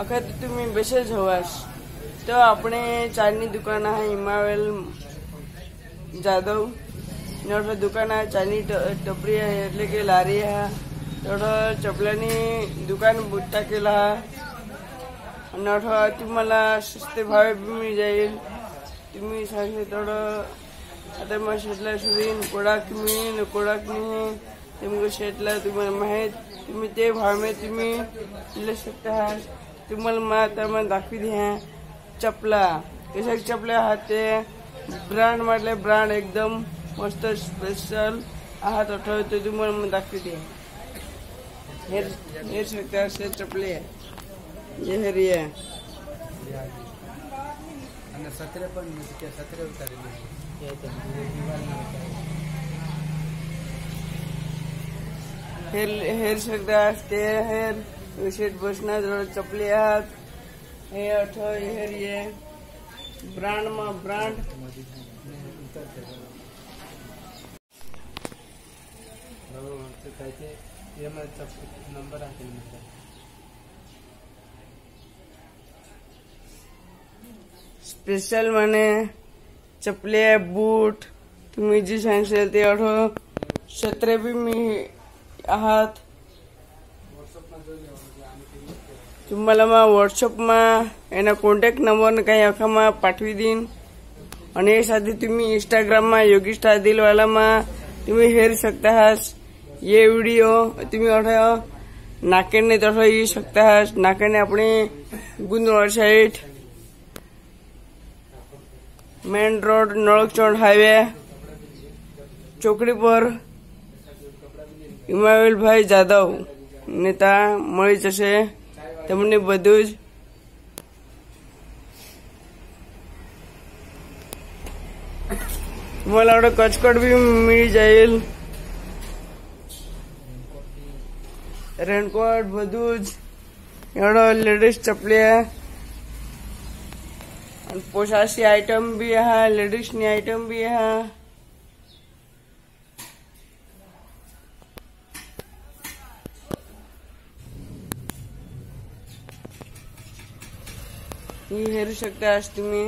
अखर तुम्ही बेसेच हवास तो अपने चायनी दुकान है इमावेल जाधव नोट दुकान है चायनी टपरी है એટલે કે લારી है नोट चपलानी दुकान बुट्टा केला नोट तुम्हाला सस्ते भावे मिळ जाईल तुम्ही सांगितले थोडं आता मग शेतला सुरीन कोडाक मी कोडाक नाही तुमको शेतला तुम्हाला माहित तुम्ही ते भाव में तुम्ही ले सकता है तुम्हाला माता मैं दाखवी दिया चपला कशा चपला आहात ते ब्रँड म्हटले ब्रँड एकदम मस्त स्पेशल आहात आठवते तुम्हाला मैं दाखवी दिया हेर सकता से चपले ये है रिया અને 17 પણ 17 ઉતારેલી हेर सकता ते हेर विशेष बसना जवळ चपली आहात हे आठव हेर ये ब्रांड मा ब्रांड नंबर आहे स्पेशल माने चपले बूट तुम्ही जी सांगशाल ते आठव छत्रे बी मी आहात तुम्हाला मग व्हॉट्सअप मा एना कॉन्टॅक्ट नंबर काही अखामा पाठवी दिन आणि साथी तुम्ही इंस्टाग्राम मा योगेश दिल वाला मा तुम्ही हेर सकता हास ये वीडियो तुम्ही आठव नाकेने तसं येऊ शकता हास नाकेने अपने गुंदवाड साइड मेन रोड नळकचोंड हाईवे ચોકડી પર ઇમાવેલભાઈ જાદવ નેતા મળી જશે તમને બધું જ तुम्हाला एवढं कचकट बी मिळी जाईल रेनकोट બધું જ एवढं लेडीज चपली आहे आणि पोशाची आयटम बी आहे लेडीजनी आयटम बी आहे ही हेरू शकता आज तुम्ही